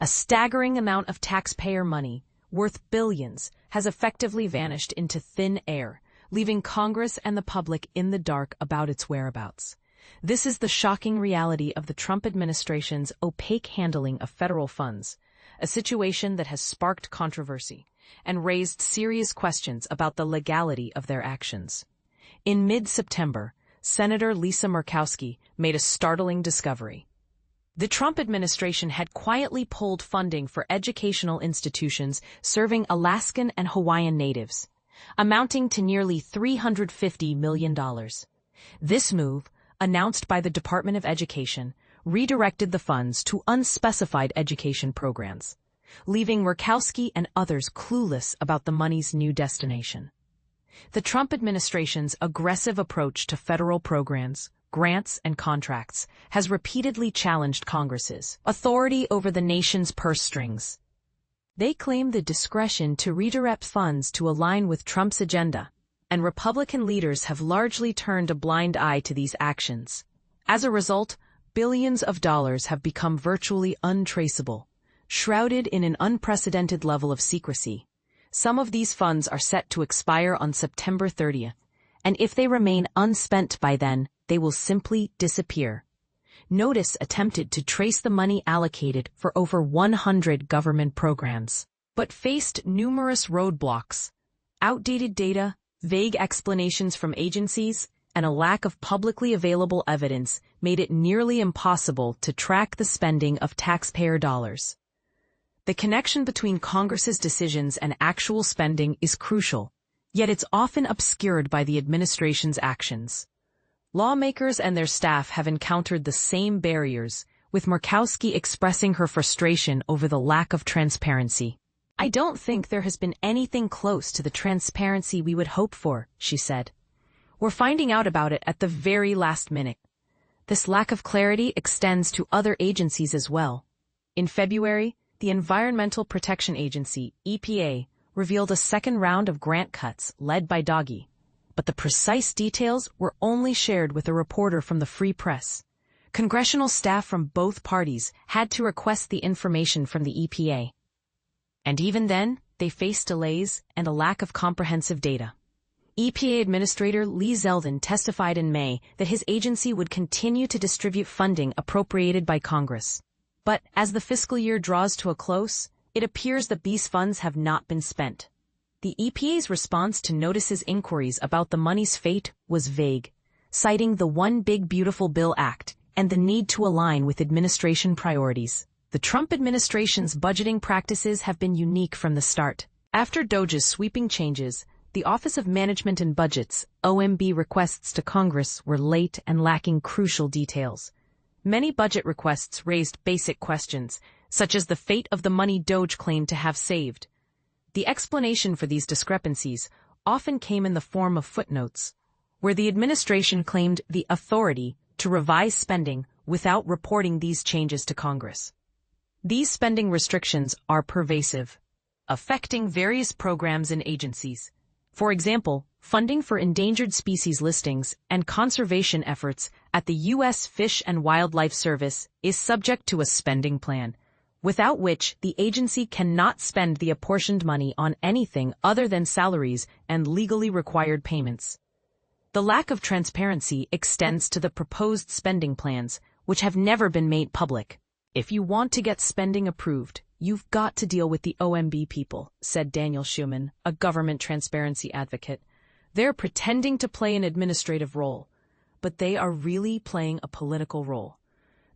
A staggering amount of taxpayer money, worth billions, has effectively vanished into thin air, leaving Congress and the public in the dark about its whereabouts. This is the shocking reality of the Trump administration's opaque handling of federal funds, a situation that has sparked controversy and raised serious questions about the legality of their actions. In mid-September, Senator Lisa Murkowski made a startling discovery. The Trump administration had quietly pulled funding for educational institutions serving Alaskan and Hawaiian natives, amounting to nearly $350 million. This move, announced by the Department of Education, redirected the funds to unspecified education programs, leaving Murkowski and others clueless about the money's new destination. The Trump administration's aggressive approach to federal programs, grants, and contracts has repeatedly challenged Congress's authority over the nation's purse strings. They claim the discretion to redirect funds to align with Trump's agenda, and Republican leaders have largely turned a blind eye to these actions. As a result, billions of dollars have become virtually untraceable, shrouded in an unprecedented level of secrecy. Some of these funds are set to expire on September 30th, and if they remain unspent by then, they will simply disappear. NOTUS attempted to trace the money allocated for over 100 government programs, but faced numerous roadblocks. Outdated data, vague explanations from agencies, and a lack of publicly available evidence made it nearly impossible to track the spending of taxpayer dollars. The connection between Congress's decisions and actual spending is crucial, yet it's often obscured by the administration's actions. Lawmakers and their staff have encountered the same barriers, with Murkowski expressing her frustration over the lack of transparency. "I don't think there has been anything close to the transparency we would hope for," she said. "We're finding out about it at the very last minute." This lack of clarity extends to other agencies as well. In February, the Environmental Protection Agency, EPA, revealed a second round of grant cuts led by DOGE, but the precise details were only shared with a reporter from the Free Press. Congressional staff from both parties had to request the information from the EPA. And even then, they faced delays and a lack of comprehensive data. EPA Administrator Lee Zeldin testified in May that his agency would continue to distribute funding appropriated by Congress. But as the fiscal year draws to a close, it appears that these funds have not been spent. The EPA's response to NOTUS's inquiries about the money's fate was vague, citing the One Big Beautiful Bill Act and the need to align with administration priorities. The Trump administration's budgeting practices have been unique from the start. After DOGE's sweeping changes, the Office of Management and Budget's OMB requests to Congress were late and lacking crucial details. Many budget requests raised basic questions, such as the fate of the money DOGE claimed to have saved. The explanation for these discrepancies often came in the form of footnotes, where the administration claimed the authority to revise spending without reporting these changes to Congress. These spending restrictions are pervasive, affecting various programs and agencies. For example, funding for endangered species listings and conservation efforts at the U.S. Fish and Wildlife Service is subject to a spending plan, without which the agency cannot spend the apportioned money on anything other than salaries and legally required payments. The lack of transparency extends to the proposed spending plans, which have never been made public. "If you want to get spending approved, you've got to deal with the OMB people," said Daniel Schuman, a government transparency advocate. "They're pretending to play an administrative role, but they are really playing a political role."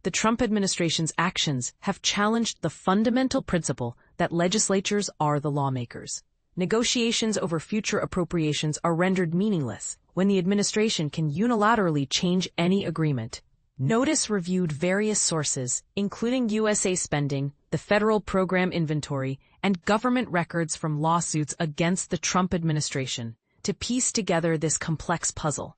The Trump administration's actions have challenged the fundamental principle that legislatures are the lawmakers. Negotiations over future appropriations are rendered meaningless when the administration can unilaterally change any agreement. NOTUS reviewed various sources, including USA spending, the federal program inventory, and government records from lawsuits against the Trump administration, to piece together this complex puzzle.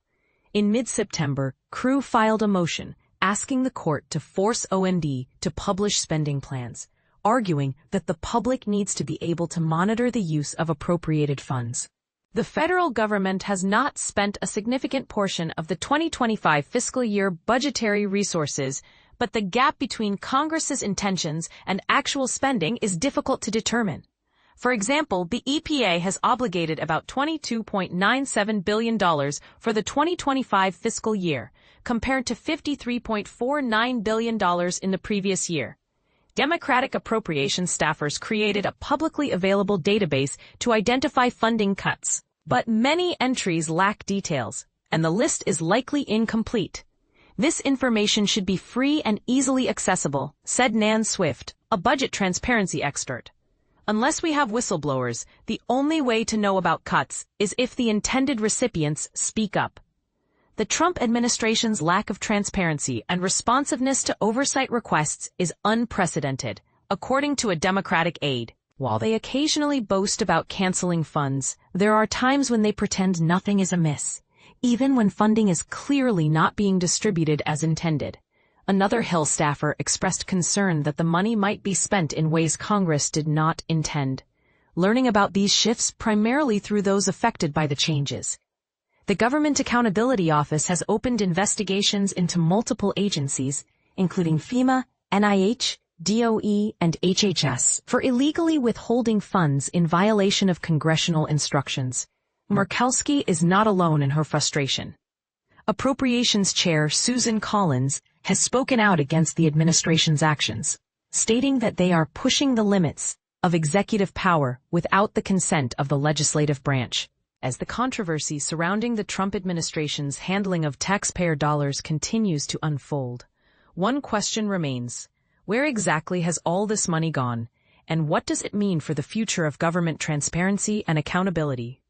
In mid-September, CREW filed a motion asking the court to force OMB to publish spending plans, arguing that the public needs to be able to monitor the use of appropriated funds. The federal government has not spent a significant portion of the 2025 fiscal year budgetary resources, but the gap between Congress's intentions and actual spending is difficult to determine. For example, the EPA has obligated about $22.97 billion for the 2025 fiscal year, compared to $53.49 billion in the previous year. Democratic appropriations staffers created a publicly available database to identify funding cuts, but many entries lack details, and the list is likely incomplete. This information should be free and easily accessible, said Nan Swift, a budget transparency expert. Unless we have whistleblowers, the only way to know about cuts is if the intended recipients speak up. The Trump administration's lack of transparency and responsiveness to oversight requests is unprecedented, according to a Democratic aide. While they occasionally boast about canceling funds, there are times when they pretend nothing is amiss, even when funding is clearly not being distributed as intended. Another Hill staffer expressed concern that the money might be spent in ways Congress did not intend, learning about these shifts primarily through those affected by the changes. The Government Accountability Office has opened investigations into multiple agencies, including FEMA, NIH, DOE, and HHS, for illegally withholding funds in violation of congressional instructions. Murkowski is not alone in her frustration. Appropriations Chair Susan Collins has spoken out against the administration's actions, stating that they are pushing the limits of executive power without the consent of the legislative branch. As the controversy surrounding the Trump administration's handling of taxpayer dollars continues to unfold, one question remains: where exactly has all this money gone, and what does it mean for the future of government transparency and accountability?